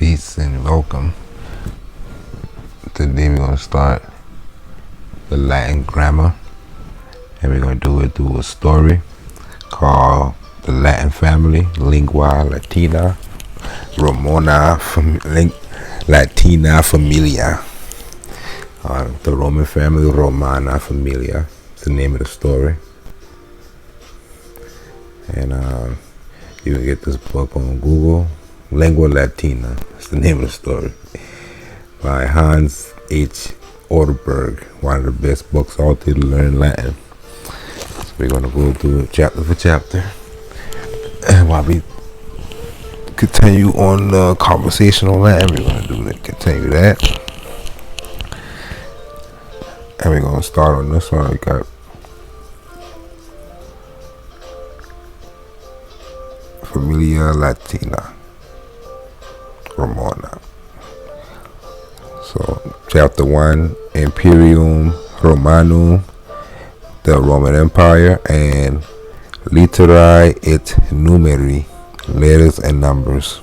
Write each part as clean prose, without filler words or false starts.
Peace and welcome. Today we're going to start the Latin grammar, and we're going to do it through a story called the Latin family, Lingua, Latina, Latina Familia. The Roman family, Romana Familia, is the name of the story. And you can get this book on Google. Lingua Latina, that's the name of the story, by Hans H. Orderberg, one of the best books out there to learn Latin. So we're going to go through it chapter for chapter, and while we continue on the conversation on Latin, we're going to continue that, and we're going to start on this one. We got Familia Latina, Romanum. So, chapter 1, Imperium Romanum, the Roman Empire, and Literae et Numeri, letters and numbers.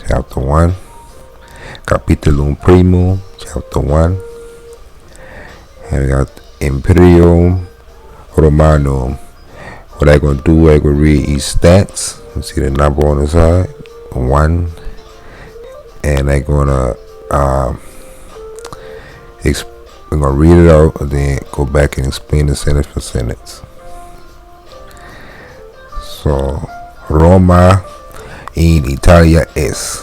Chapter 1, Capitulum Primum, chapter 1. And we got Imperium Romanum. What I'm going to do, I'm going to read each stats. You see the number on the side, 1. And I'm going to read it out and then go back and explain the sentence for sentence. So, Roma in Italia es.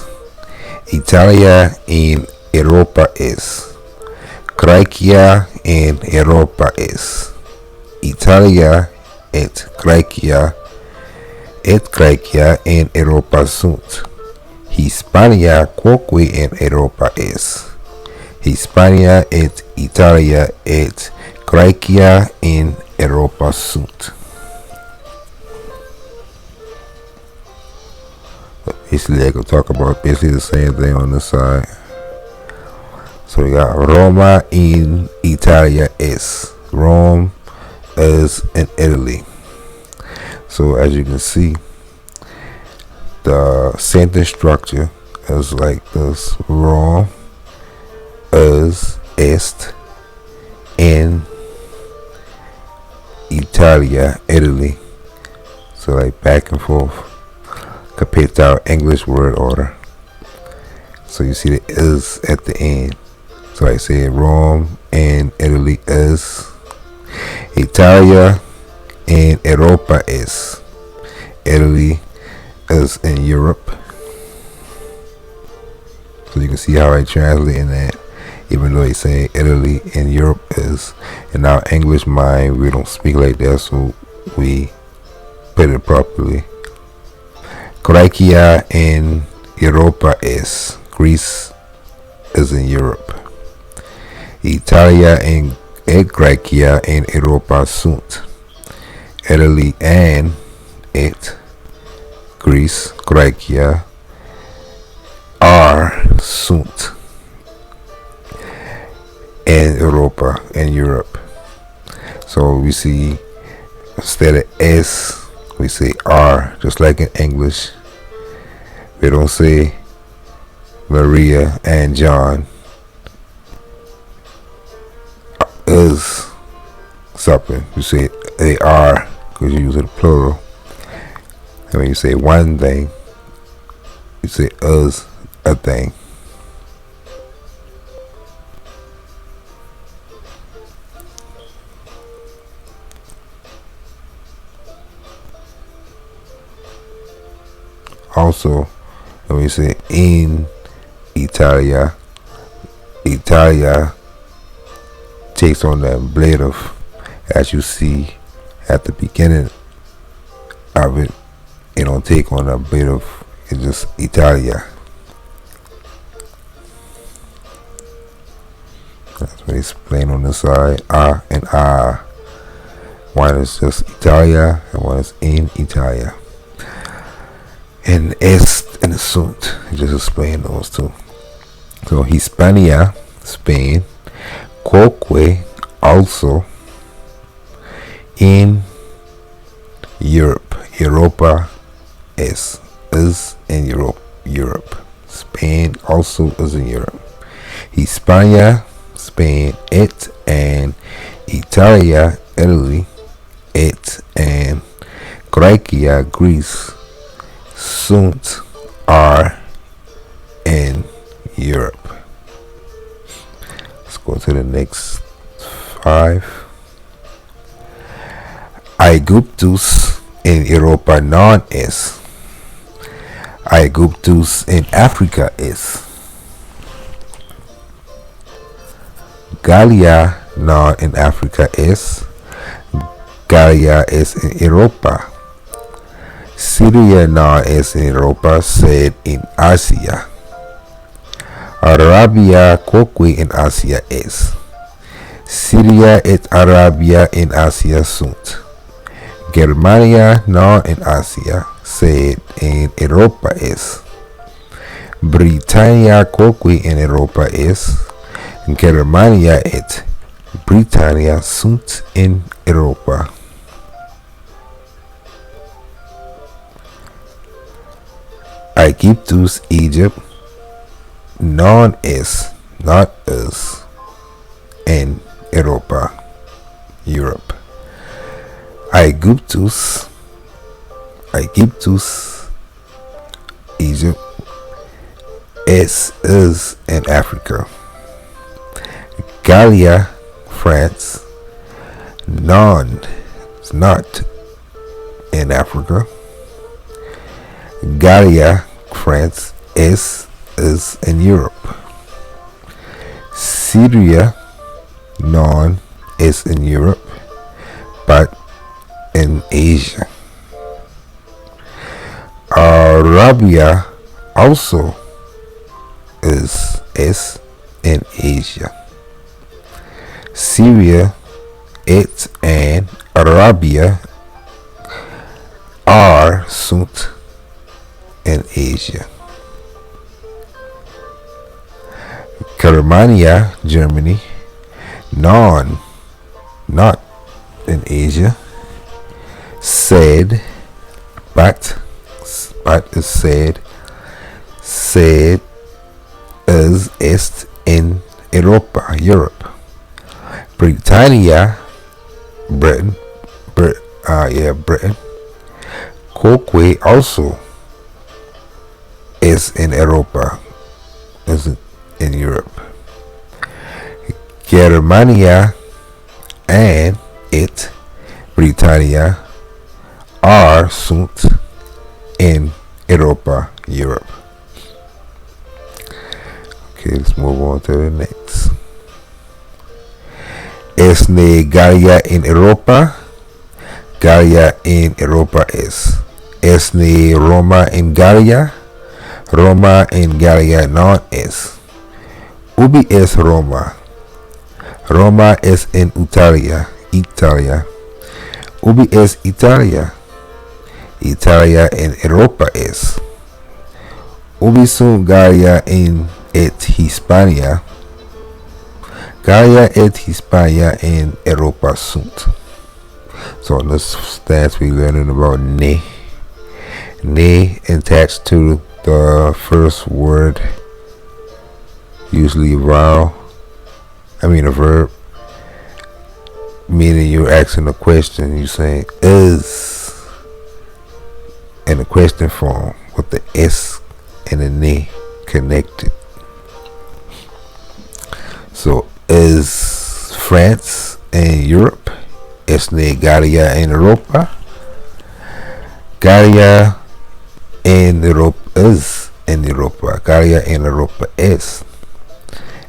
Italia in Europa es. Graecia in Europa es. Italia et Graecia in Europa sunt. Hispania quoque in Europa es. Hispania et Italia et Graecia in Europa sunt. Basically, I could talk about basically the same thing on this side. So we got Roma in Italia es. Rome is in Italy. So as you can see, the sentence structure is like this: Rome is est in Italia, Italy. So like back and forth compared to our English word order. So you see the is at the end. So I say Rome and Italy is. Italia and Europa is. Italy is in Europe. So you can see how I translate in that. Even though I say Italy and Europe is. In our English mind, we don't speak like that, so we put it properly. Graecia in Europa is. Greece is in Europe. Italia and Graecia in Europa sunt. Italy and et Greece, Graecia are sunt in Europa, in Europe. So we see instead of S, we say R, just like in English. We don't say Maria and John is something. You say they are because you use it plural. And when you say one thing, you say is a thing. Also, when we say in Italia, Italia takes on the ablative, as you see at the beginning of it. It don't take on the ablative. It's just Italia. That's what it's plain on the side. And ah. One is just Italia and one is in Italia. And est and sunt. Just explain those two. So Hispania, Spain. Quoque also in Europe. Europa is in Europe. Spain also is in Europe. Hispania, Spain, it, and Italia, Italy, it, and Graecia, Greece, sunt are in Europe. Let's go to the next 5. Aegyptus in Europa non es. Aegyptus in Africa is. Gallia non in Africa es. Gallia es en Europa. Syria no es en Europa, sed en Asia. Arabia quoque en Asia es. Syria et Arabia en Asia sunt. Germania no en Asia, sed en Europa es. Britannia quoque en Europa es. Germania et Britannia sunt in Europa. Aegyptus, Egypt, non es, not is, in Europa, Europe. Aegyptus, Egypt, is in Africa. Gallia, France, non, is not in Africa. Gallia, France, is in Europe. Syria, non, is in Europe, but in Asia. Arabia also is in Asia. Syria, it, and Arabia are sunt in Asia. Germania, Germany, non, not in Asia. Said, but is said is est in Europa, Europe. Britannia, Britain. Quoque also is in Europa, is in Europe. Germania and it, Britannia, are sunt in Europa, Europe. Okay, let's move on to the next. Esne Gallia in Europa. Gallia in Europa es. Esne Roma in Gallia. Roma in Gallia non es. Ubi es Roma. Roma es en Italia. Ubi es Italia. Italia en Europa es. Ubi sunt Gallia in et Hispania. Gallia et Hispania in Europa sunt. So in this stats we learning about ne. Ne attached to the first word, usually a verb, meaning you're asking a question. You're saying is in the question form with the S and the ne connected. So is France in Europe? Esne Gallia in Europa. Gallia in Europe is in Europa. Gallia in Europa es.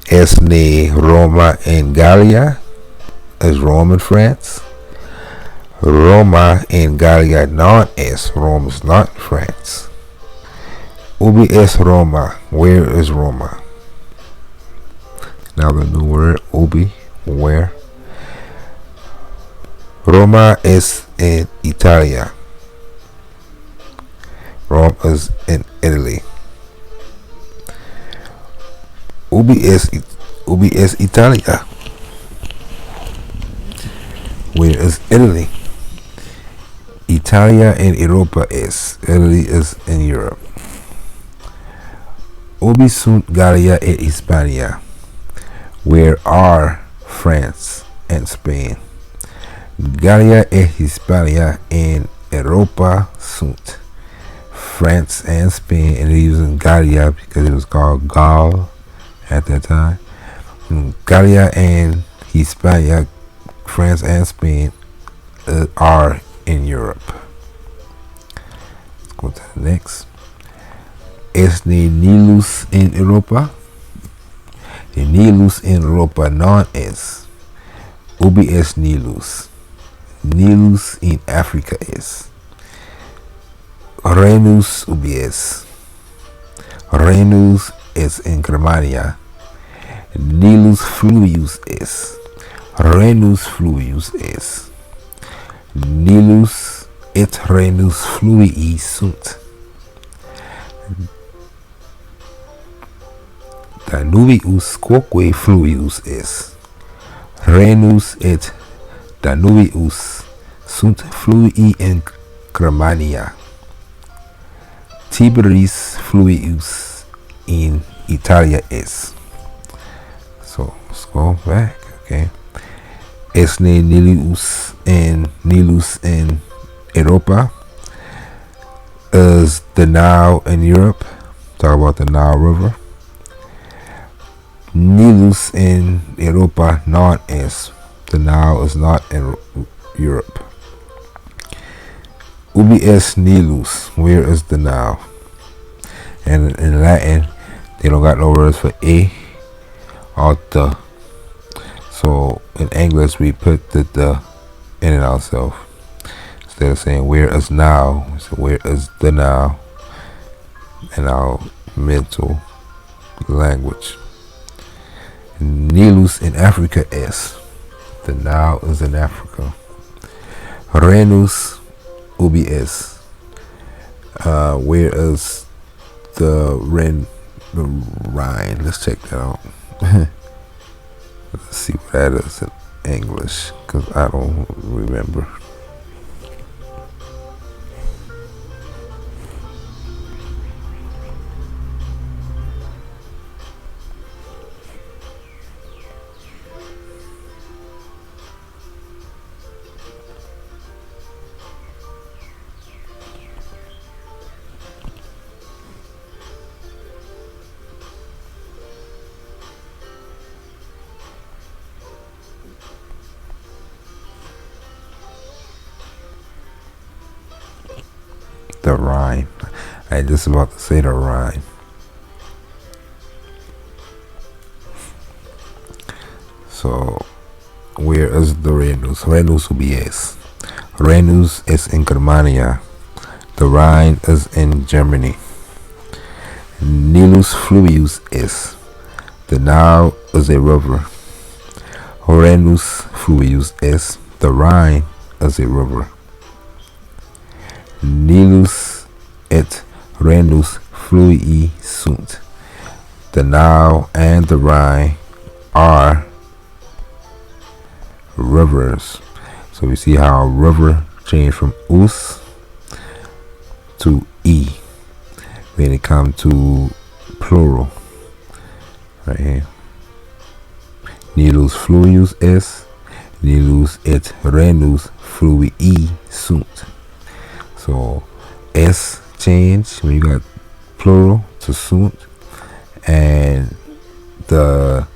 Esne Roma in Gallia is Rome in France. Roma in Gallia non es. Rome is not France. Ubi es Roma. Where is Roma? Now the new word, ubi, where. Roma is in Italia. Rome is in Italy. Ubi es Italia. Where is Italy? Italia in Europa es. Italy is in Europe. Ubi sunt Gallia et Hispania? Where are France and Spain? Gallia et Hispania in Europa sunt. France and Spain, and they're using Gallia because it was called Gaul at that time. Gallia and Hispania, France and Spain, are in Europe. Let's go to the next. Es ne Nilus in Europa? The Nilus in Europa non es. Ubi es Nilus? Nilus in Africa es. Rhenus ubi es. Rhenus es in Germania. Nilus fluvius es. Rhenus fluvius es. Nilus et Rhenus fluvii sunt. Danubius quoque fluvius es. Rhenus et Danubius sunt fluvii in Germania. Tiberis fluvius in Italia es. So let's go back. Okay. Es ne Nilus in Europa? Is the Nile in Europe? Talk about the Nile River. Nilus in Europa non es. The Nile is not in Europe. Ubi es Nilus? Where is the Nile? And in Latin, they don't got no words for a or the. So in English, we put the in it ourselves. Instead of saying where is Nile, we say where is the Nile in our mental language. Nilus in Africa es. The Nile is in Africa. Rhenus ubi es. Where is the Rhine? Let's check that out. Let's see what that is in English, because I don't remember. The Rhine. I just about to say the Rhine. So, where is the Rhenus? Rhenus ubi es. Rhenus is in Germania. The Rhine is in Germany. Nilus fluvius es. The Nile is a river. Rhenus fluvius es. The Rhine is a river. Nilus et Rhenus fluvii sunt. The Nile and the Rhine are rivers. So we see how a river changed from us to e when it comes to plural. Right here. Nilus fluvius es. Nilus et Rhenus fluvii sunt. So S change when you got plural to sunt, and the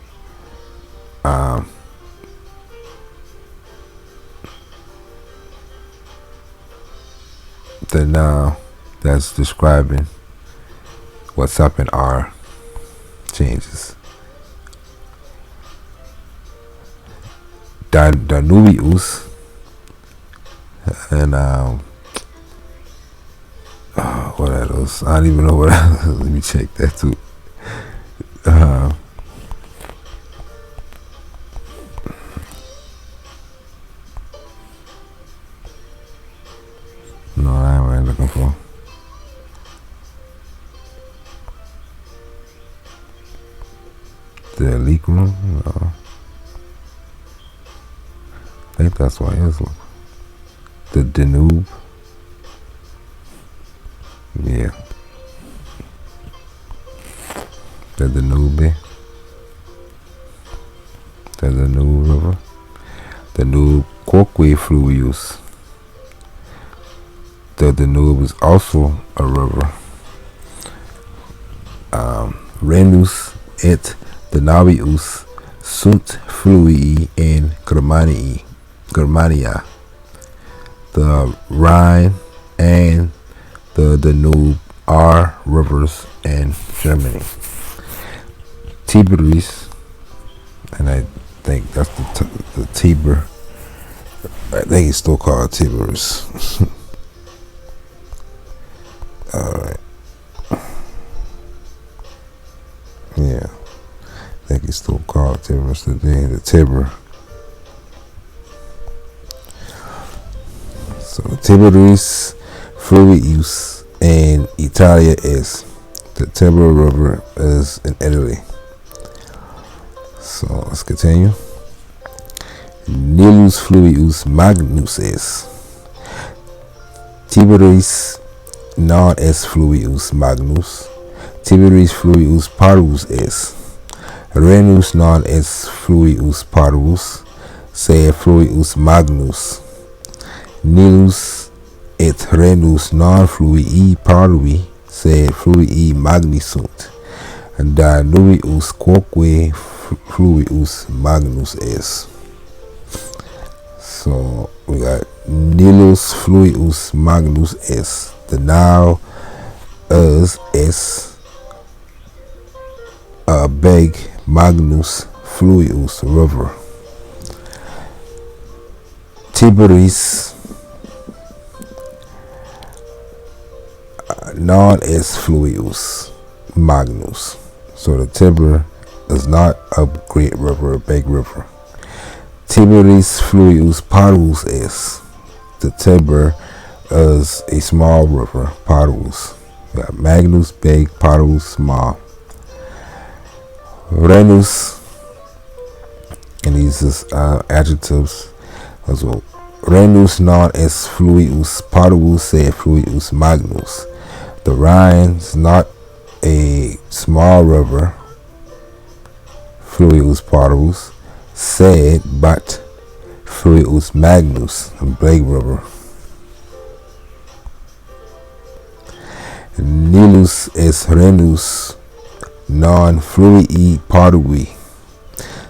noun that's describing what's up in R changes. Danubius and what that is? I don't even know what that is. Let me check that too. No, I ain't what I'm looking for. The leak room? No. think that's why it's the Danube. Yeah. The Danube. The Danube River. The Danube Quoque Fluvius. The Danube is also a river. Renus et Danubius sunt fluvii in Germania. The Rhine and the Danube are rivers in Germany. Tiberius, and I think that's the Tiber. I think it's still called Tiberius. Alright. Yeah. I think it's still called Tiberius today. The Tiber. So Tiberius Fluvius in Italia is the Tiber River is in Italy. So let's continue. Nilus Fluvius Magnus is Tiberius non est Fluvius Magnus. Tiberius Fluvius Parvus is Renus non est Fluvius Parvus, sed Fluvius Magnus. Nilus et Renus non fluvii parvi, sed fluvii magni sunt. Danubius quoque fluvius magnus is. So we got Nilus fluvius magnus is. The Nile is a big magnus fluvius river. Tiberius non est fluvius magnus. So the Tiber is not a great river, a big river. Tiberius fluvius parvus is. The Tiber is a small river, parvus. We got Magnus, big, parvus, small. Renus, and these is adjectives as well. Renus non est fluvius parvus, sed fluvius magnus. The Rhine is not a small river, fluvius parvus, sed but fluvius magnus, a big river. Nilus es Renus non fluvii parvi,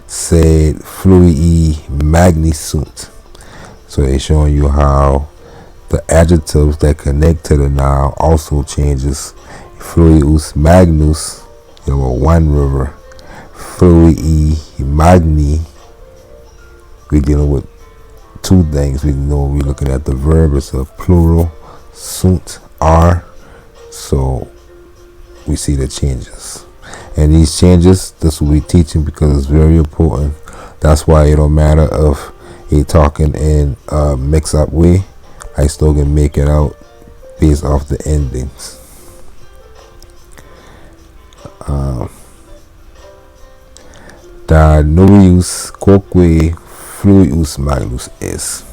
sed fluvii magni sunt. So they're showing you how the adjectives that connect to the noun also changes. Fluvius magnus, one river. Fluvii magni, we're dealing with two things. We know we're looking at the verb, it's a plural, sunt, are. So we see the changes. And these changes, this will be teaching because it's very important. That's why it don't matter if you're talking in a mix-up way. I still can make it out based off the endings. Danubius quoque fluvius magnus is.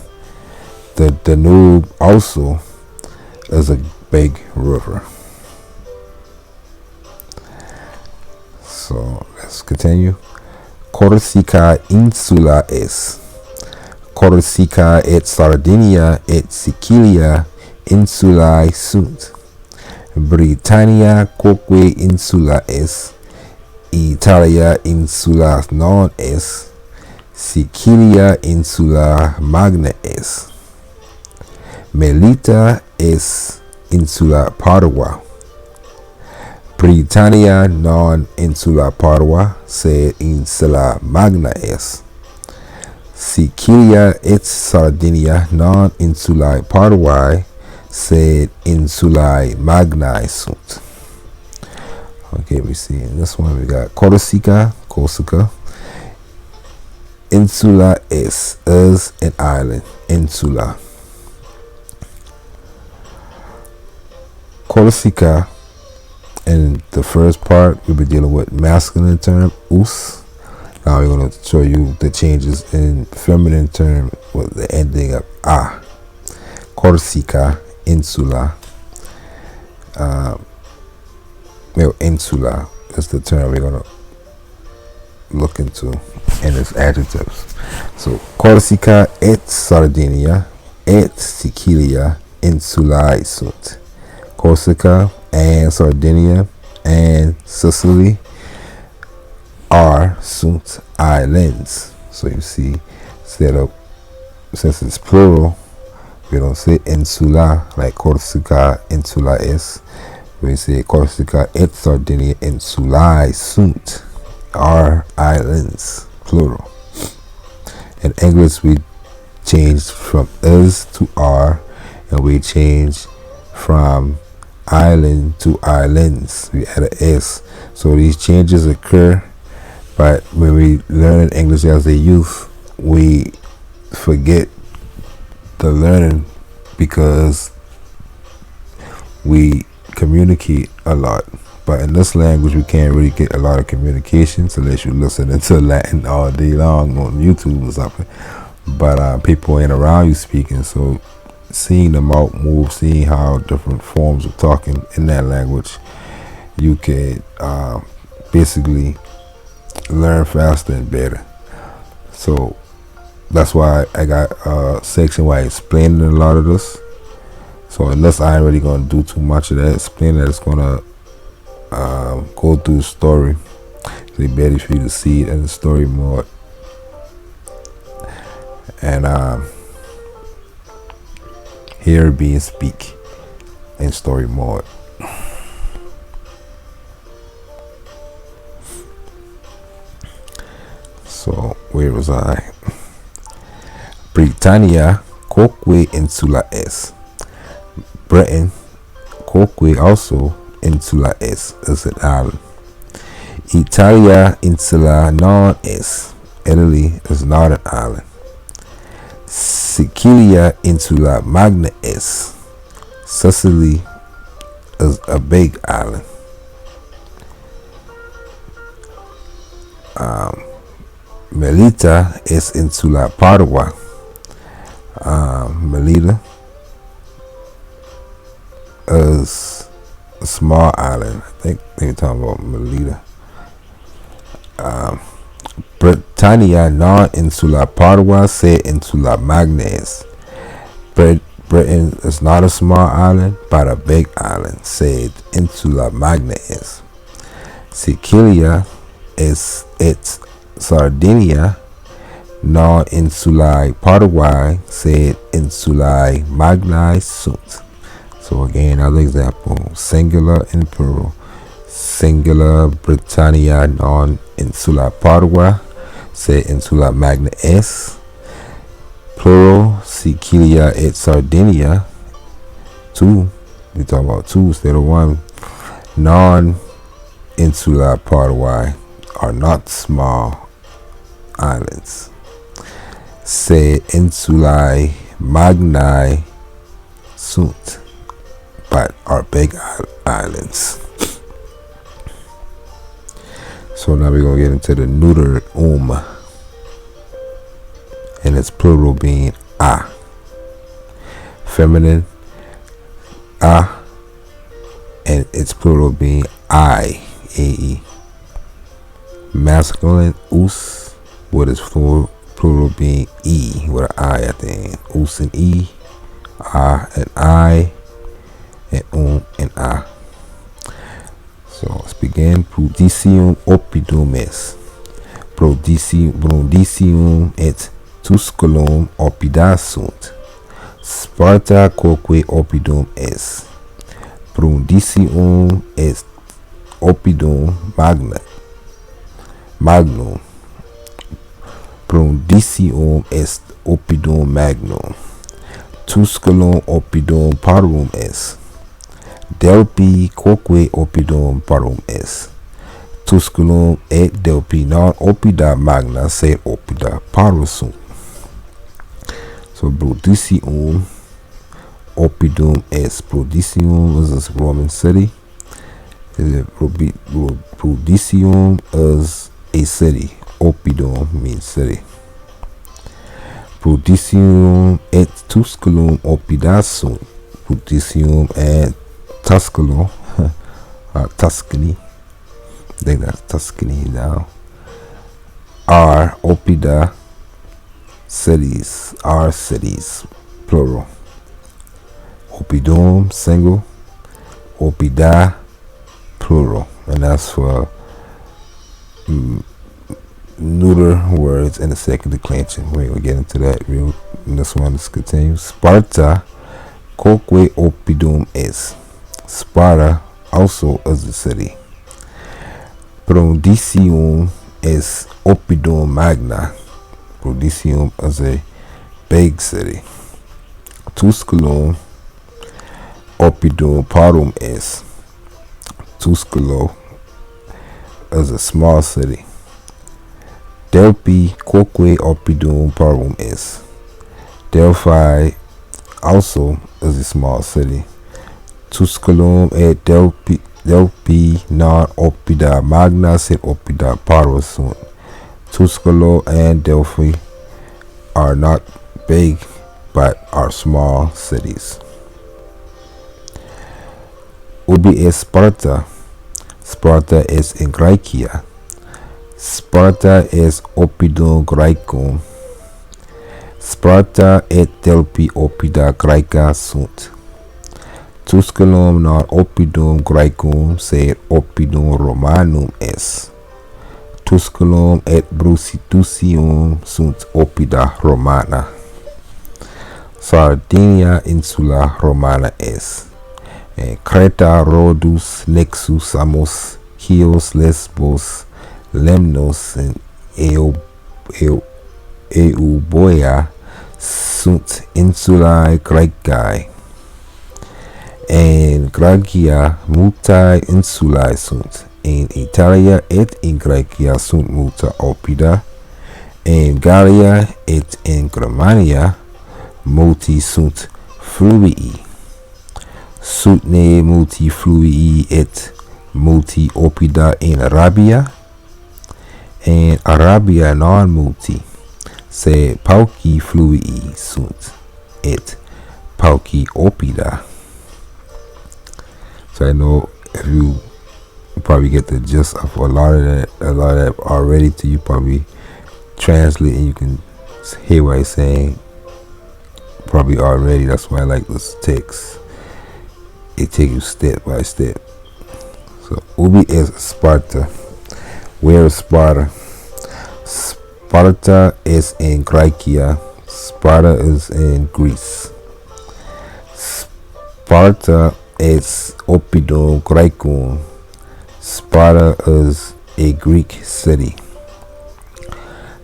The Danube also is a big river. So let's continue. Corsica insula is. Corsica et Sardinia et Sicilia insulae sunt. Britannia quoque insula es. Italia insula non es. Sicilia insula magna es. Melita es insula Padua. Britannia non insula Padua, sed insula magna es. Sicilia et Sardinia non insulae Paduae, sed insulae magnae sunt. Okay, we see in this one we got Corsica. Insula is an island. Insula. Corsica, in the first part, we'll be dealing with masculine term, us. Now we're going to show you the changes in feminine term with the ending of a. Corsica, insula. Insula is the term we're going to look into in its adjectives. So Corsica et Sardinia et Sicilia insulae sunt. Corsica and Sardinia and Sicily sunt islands. So you see, since it's plural, we don't say insula like Corsica insula is. We say Corsica et Sardinia insulae sunt, are islands, plural. In English, we changed from is to are, and we changed from island to islands. We add a s. So these changes occur, but when we learn English as a youth, we forget the learning because we communicate a lot. But in this language, we can't really get a lot of communications unless you listen to Latin all day long on YouTube or something. But people ain't around you speaking, so seeing them out move, seeing how different forms of talking in that language, you can basically learn faster and better. So that's why I got a section where I explain a lot of this. So unless I ain't really gonna do too much of that explaining, it's gonna go through the story. So it's better for you to see it in the story mode. And hear being speak in story mode. So where was I? Britannia quoque insula est. Britain quoque also insula est is an island. Italia insula non est. Italy is not an island. Sicilia insula magna est. Sicily is a big island. Melita is insula Padua. Melita is a small island. I think they're talking about Melita. Britannia non insula Padua se insula magna est. Britain is not a small island, but a big island, said insula magna est. Sicilia is its Sardinia non insulae Padua, said insulae magnae sunt. So again, another example, singular and plural. Singular Britannia non insula Padua, said insula magna est. Plural Sicilia et Sardinia, two. We talk about two instead of one. Non insula Padua are not small islands. Said insulae magnae sunt, but are big islands. So now we're going to get into the neuter and its plural being a. Feminine a, and its plural being I, ae. Masculine us, with its plural being e, with an I at the end. Us and e, a and I, and and a. So let's begin. Prudicium oppidum est. Prudicium et Tusculum oppida sunt. Sparta quoque oppidum est. Prudicium est oppidum magnum. Prudicium est oppidum magnum. Tusculum oppidum parum est. Delpi quoque oppidum parum est. Tusculum et Delpi non oppida magna sed oppida parum sunt. So Brundisium oppidum est. Brundisium is a Roman city. Brundisium is a city. oppidum means city. Prudicium et Tusculum oppida sunt. Prudicium et Tusculum, Tuscany, I think that's Tuscany now, are oppida cities, are cities, plural. Oppidum, single. Oppida, plural. And that's for neuter words in the second declension. We'll get into that real. This one is continues. Sparta, quoque oppidum est. Sparta also is a city. Prodicium is oppidum magna. Prodicium is a big city. Tusculum oppidum parum est. Tusculo is a small city. Delphi quoque oppidum parum est. Delphi also is a small city. Tusculum et Delphi non oppida magna sed oppida parus sunt. Tusculo and Delphi are not big but are small cities. Ubi est Sparta? Sparta is in Graecia. Sparta is oppidum Graecum. Sparta et Delphi oppida Graeca sunt. Tusculum non oppidum Graecum sed oppidum Romanum est. Tusculum et Bruttium sunt oppida Romana. Sardinia insula Romana est. And Creta, Rhodus, Nexus, Samos, Chios, Lesbos, Lemnos, and Euboea sunt insulae Graecae. And Graecia multae insulae sunt. In Italia et in Graecia sunt multa oppida. In Gallia et in Germania multi sunt fluvii. Sunt ne multi fluvii et multi oppida in Arabia. And Arabia non multi, sed pauci fluvii sunt et pauci oppida. So I know if you probably get the gist of a lot of that already to you, probably translate and you can hear what I'm saying probably already. That's why I like this text. It takes you step by step. So ubi is Sparta. Where is Sparta? Sparta is in Graecia. Sparta is in Greece. Sparta is oppidum Graecum. Sparta is a Greek city.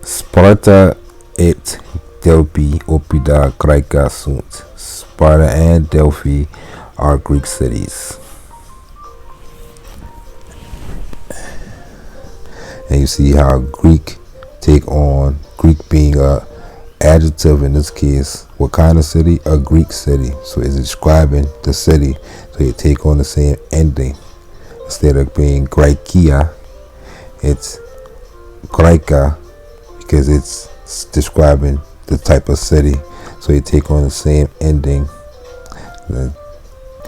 Sparta et Delphi oppida Graeca sunt. Sparta and Delphi are Greek cities. And you see how Greek take on, Greek being a adjective in this case, what kind of city? A Greek city. So it's describing the city, so you take on the same ending. Instead of being Graecia, it's Graeca, because it's describing the type of city, so you take on the same ending.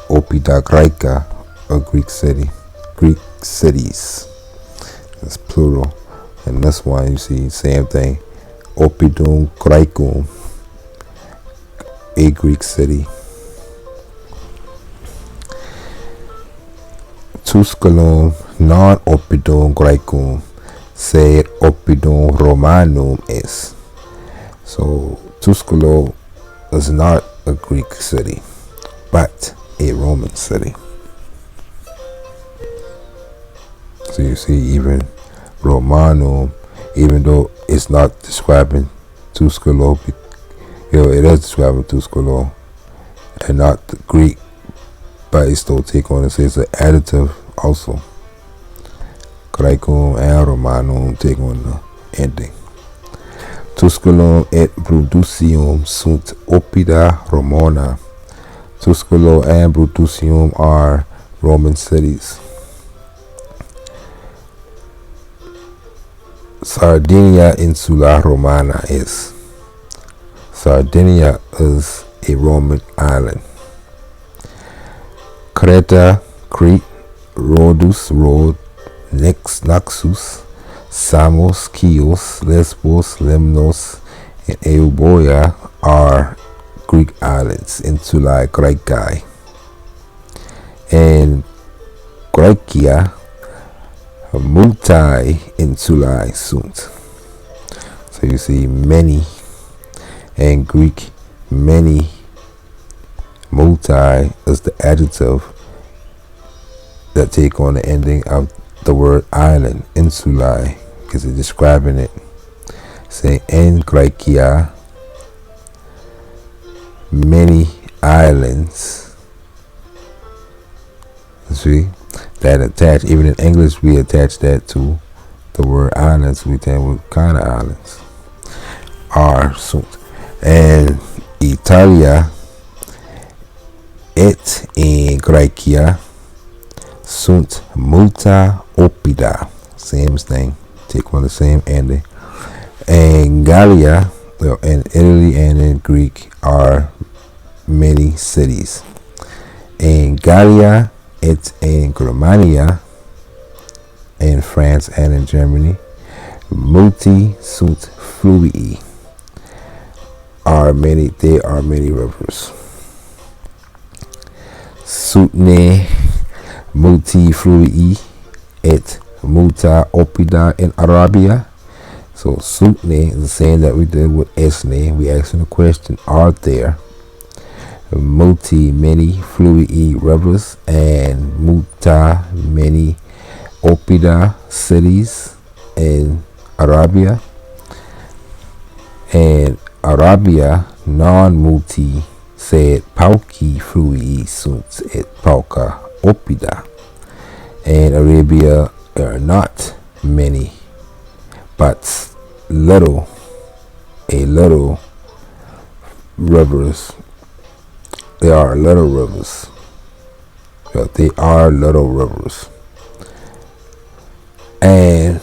Oppida Graeca, a Greek city, Greek cities. It's plural. And this one you see same thing. Oppidum Graecum, a Greek city. Tusculum non oppidum Graecum, sed oppidum Romanum est. So Tusculum is not a Greek city, but a Roman city. So you see, even Romanum, even though it's not describing Tusculum, it is describing Tusculum and not the Greek, but it still take on, it says an adjective also. Graecum and Romanum take on the ending. Tusculum et Bruttium sunt oppida Romana. Tusculum and Bruttium are Roman cities. Sardinia Insula Romana is. Sardinia is a Roman island. Creta, Crete, Rhodus, Rhodes, Naxos, Samos, Chios, Lesbos, Lemnos, and Euboea are Greek islands, Insulae Graecae. And Graecia, multi-insulae sunt. So you see many, and Greek many. Multi is the adjective that take on the ending of the word island, insulae, because it's describing it. Say in Graecia, many islands. See that attach. Even in English, we attach that to the word islands. We tell what kind of islands are sunt. And Italia, et in Graecia sunt multa oppida. Same thing. Take on the same ending. And Gallia, in Italy and in Greek, are many cities. In Gallia, it's in Germania, in France and in Germany. Multi sunt fluvii. They are many rivers. Sutne multi fluvii et multa oppida in Arabia. So Sutne is the same that we did with Esne. We asking the question, are there many fluvii rivers and multa many oppida cities in Arabia? And Arabia non-multi said pauci fluvii sunt et pauca oppida. And Arabia are not many, but little rivers. They are little rivers. They are little rivers. And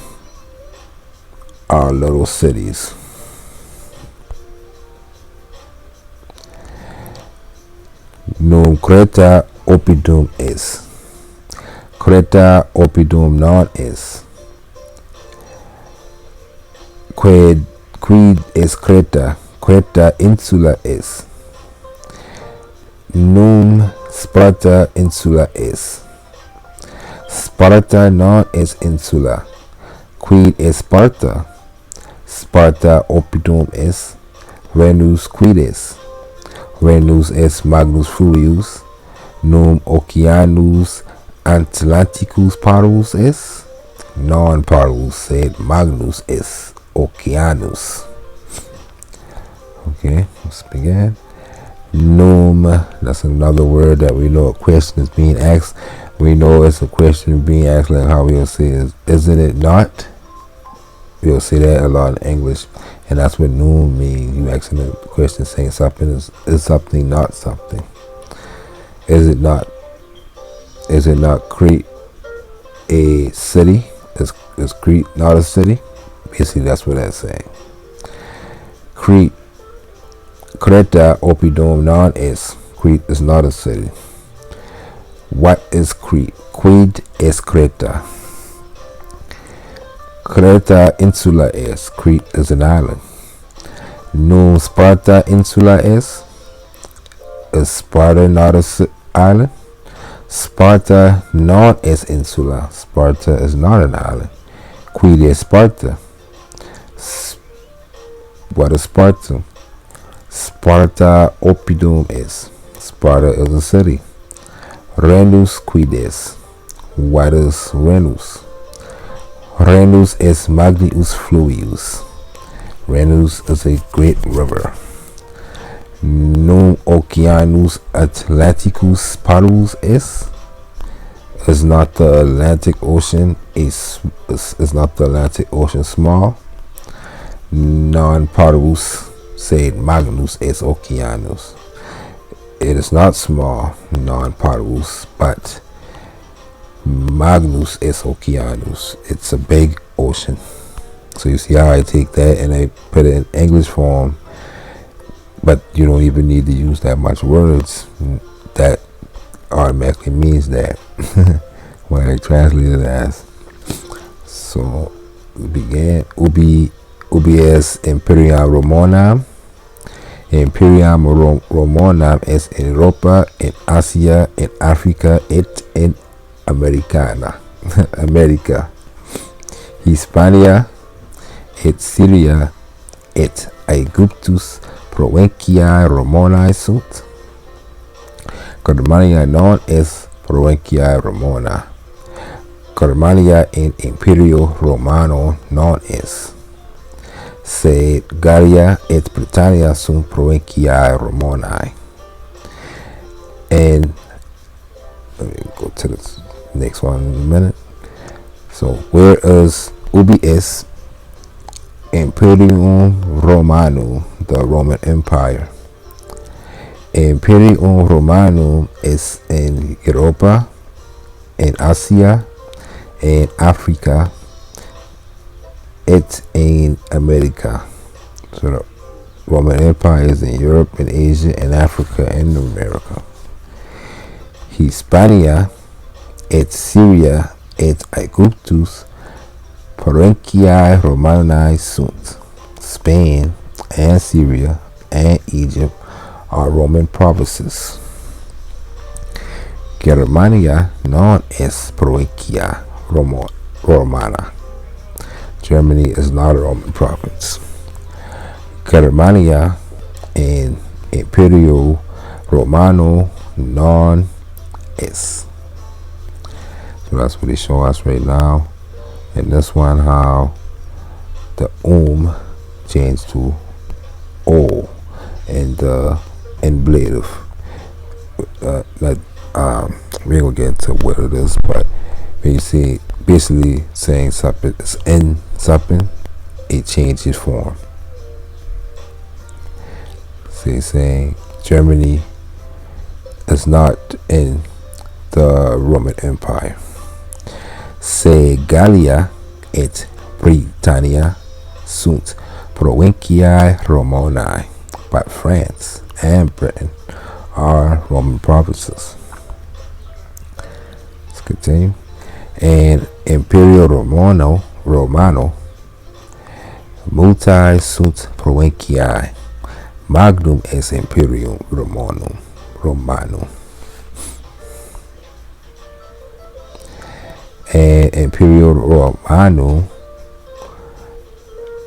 are little cities. Num Creta oppidum is. Creta oppidum non is. Quid is Creta? Creta insula is. Num Sparta insula is. Sparta non is insula. Quid is Sparta? Sparta oppidum is. Venus quid is. Venus est magnus fluvius. Num oceanus Atlanticus parvus est. Non parvus sed magnus est oceanus. Okay, let's begin. Num, that's another word that we know a question is being asked. We know it's a question being asked, like how we'll say isn't it not? We'll say that a lot in English, and that's what num means. You asking the question saying something is something not something. Is it not Crete a city? Is Crete not a city? Basically that's what that's saying. Creta oppidum non is. Crete is not a city. What is Crete? Quid is Creta? Creta insula is. Crete is an island. Num Sparta insula is. Is Sparta not an island? Sparta non is insula. Sparta is not an island. Quid is Sparta? What is Sparta? Sparta oppidum is. Sparta is a city. Renus quid is. What is Renus? Renus is magnius fluvius. Renus is a great river. Num oceanus Atlanticus parvus is. Is not the Atlantic Ocean is not the Atlantic Ocean small? Non parvus said magnus est oceanus. It is not small, non parvus, but magnus est oceanus. It's a big ocean. So you see how I take that and I put it in English form, but you don't even need to use that much words. That automatically means that when I translate it as. So we began ubi es Imperium Romanum. Imperium Romanum es en Europa, en Asia, en África et en Americana. America. Hispania et Syria et Aegyptus provinciae Romanae sunt. Germania non es provinciae Romana. Germania in Imperio Romano non es. Sed Gallia et Britannia sunt provinciae Romanae. And let me go to the next one in a minute. So whereas ubi es Imperium Romanum, the Roman Empire. Imperium Romanum es en Europa, en Asia, en África, et en America. So the Roman Empire is in Europe, in Asia, in Africa, and America. Hispania et Syria et Aegyptus provinciae Romanae sunt. Spain and Syria and Egypt are Roman provinces. Germania non es provincia Romana. Germany is not a Roman province. Germania and Imperio Romano non es. So that's what they show us right now. And this one, how the changed to O and the ablative. We ain't gonna get into what it is, but when you see basically saying something is in something, it changes form. So you're saying Germany is not in the Roman Empire. Se Gallia et Britannia sunt provinciae Romanae, but France and Britain are Roman provinces. Let's continue. And Imperio Romano multae sunt provinciae, magnum es Imperium Romanum. And Imperial Romanum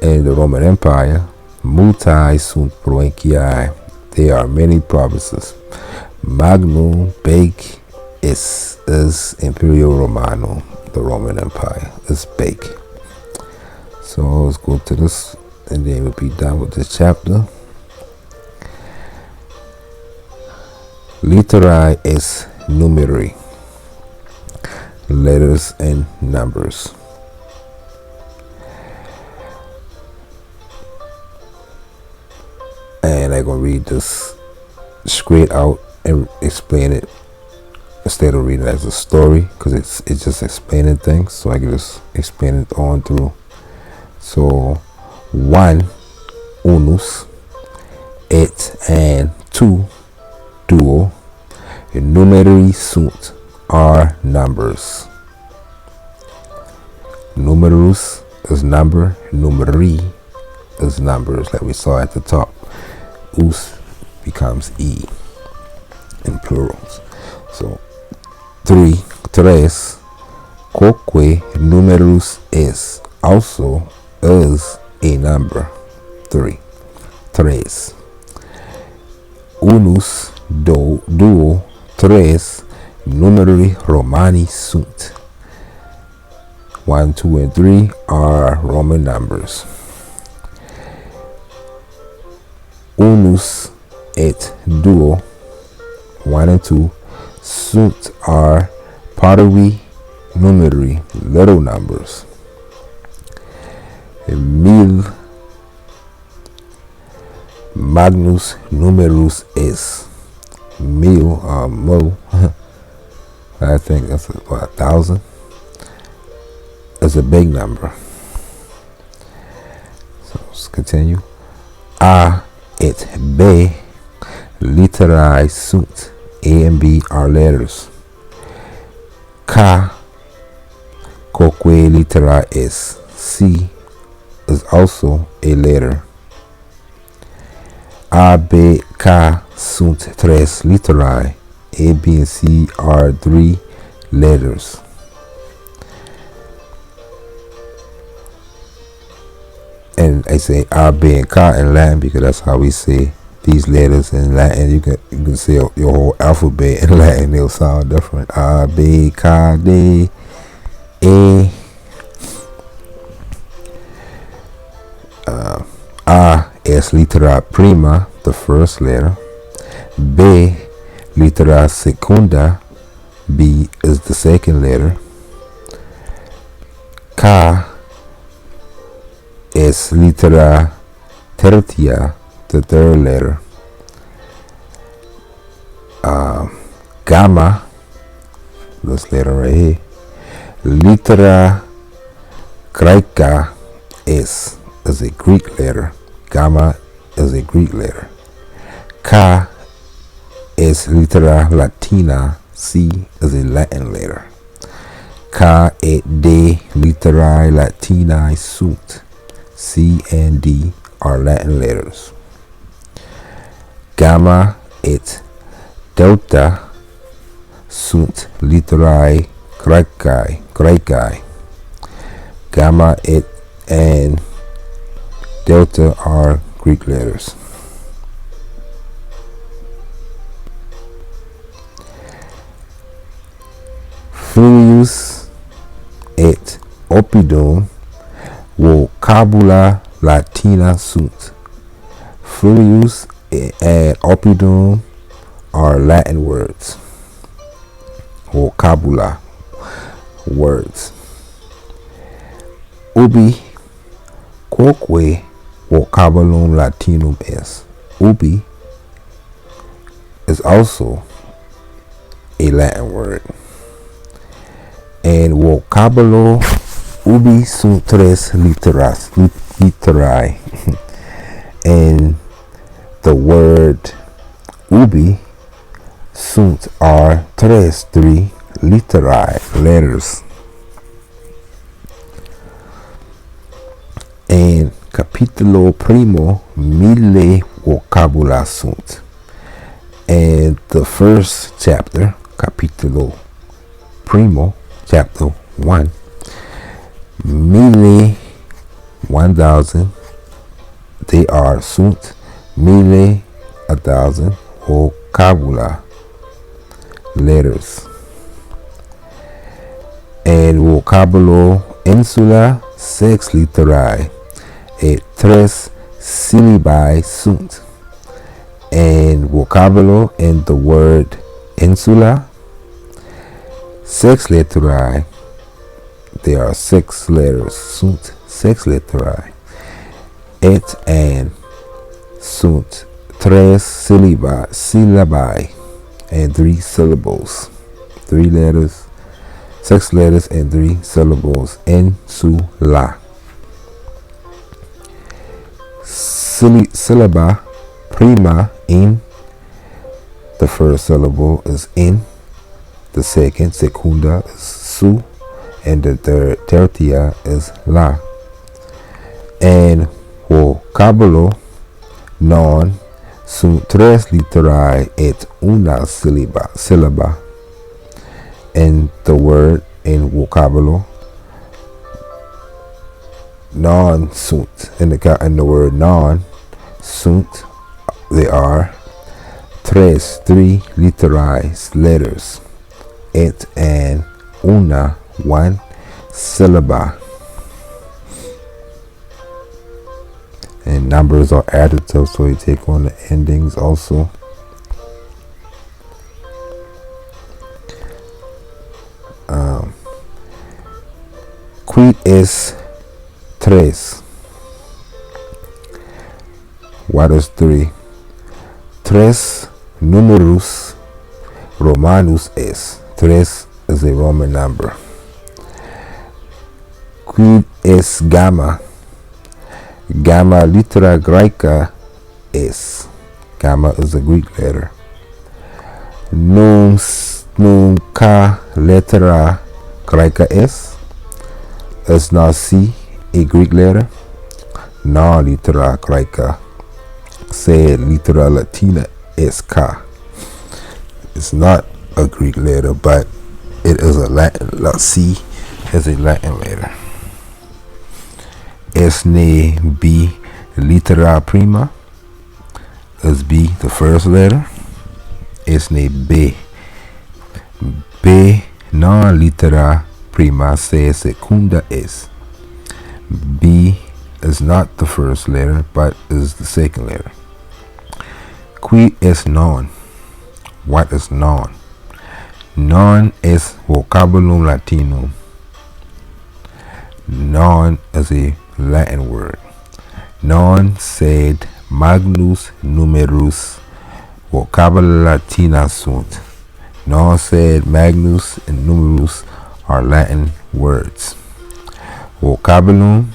and the Roman Empire, multae sunt provinciae, there are many provinces. Magnum, big, is Imperial Romanum, the Roman Empire, is big. So let's go to this, and then we'll be done with this chapter. Literae es numeri, letters and numbers. And I'm going to read this straight out and explain it instead of reading it as a story, because it's just explaining things, so I can just explain it on through. So 1 unus, et and 2 duo, numeri sunt are numbers. Numerus is number, numeri is numbers, like we saw at the top. Us becomes E in plurals. So 3, tres, quoque numerus es, also is a number. 3, tres. Unus, duo, tres, numeri Romani sunt. 1, 2, and 3 are Roman numbers. Unus et duo, 1 and 2, sunt are parvi numeri, little numbers. Mil, magnus numerus es. Mil, mo, I think that's 1,000. It's a big number. Continue. A et B literae sunt. A and B are letters. K quoque litera est. C is also a letter. A, B, K sunt tres literae. A, B, and C are 3 letters. And I say A, B, and K in Latin because that's how we say these letters in Latin. You can say your whole alphabet in Latin, they'll sound different. A, B, K, D, A. A is litera prima, the first letter. B, litera secunda. B is the second letter. K is litera tertia, the third letter. Gamma, this letter right here, litera graeca is a Greek letter. Gamma is a Greek letter. K is litera Latina. C is a Latin letter. K et D literae Latinae sunt. C and D are Latin letters. Gamma et delta sunt literae Graecae. Gamma et and delta are Greek letters. Fluius et oppidum vocabula Latina sunt. Fluius and oppidum are Latin words. Vocabula, words. Ubi quoque vocabulum Latinum est. Ubi is also a Latin word. And vocabulo ubi sunt tres literae. And the word ubi sunt are 3 literae, letters. And capítulo primo 1000 vocabula sunt. And the first chapter, capítulo primo, chapter 1, 1000, they are sunt, 1,000 vocabula, letters. And vocabulo insula 6 literae et 3 syllabi sunt. And vocabulo in the word insula 6 literae, there are 6 letters, sunt 6 literae, et and sunt 3 syllabi and 3 syllables, 3 letters, 6 letters and 3 syllables. Insula. Syllaba prima in, the first syllable is in, the second secunda is su, and the third tertia is la. And vocabulo non sunt 3 literae et una syllaba. And the word in vocabulo non sunt, in the word non sunt, they are 3 literae, letters, et and una, 1 syllaba. And numbers are additive, so you take on the endings also. Quid is 3? What is 3? 3 numerus Romanus est. 3 is a Roman number. Quid is gamma? Gamma litera Graeca es. Gamma is a Greek letter. Nunca lettera Graeca es. Is not C a Greek letter? Non litera Graeca sed litera Latina es K. It's not a Greek letter, but it is a Latin. C is a Latin letter. Es ne B litera prima. Is B the first letter? Es ne B. B non litera prima se secunda es. B is not the first letter, but is the second letter. Qui es non? What is non? Non es vocabulum Latinum. Non is a Latin word. Non sed magnus numerus vocabula Latina sunt. Non sed magnus and numerus are Latin words. Vocabulum,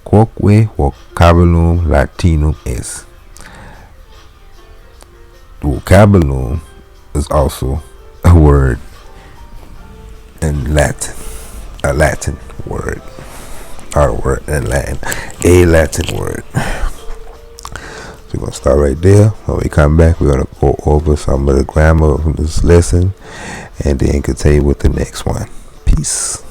quoque vocabulum Latinum is. Vocabulum is also a word in Latin, a Latin word, not a word in Latin, a Latin word. So we're going to start right there. When we come back, we're going to go over some of the grammar of this lesson and then continue with the next one. Peace.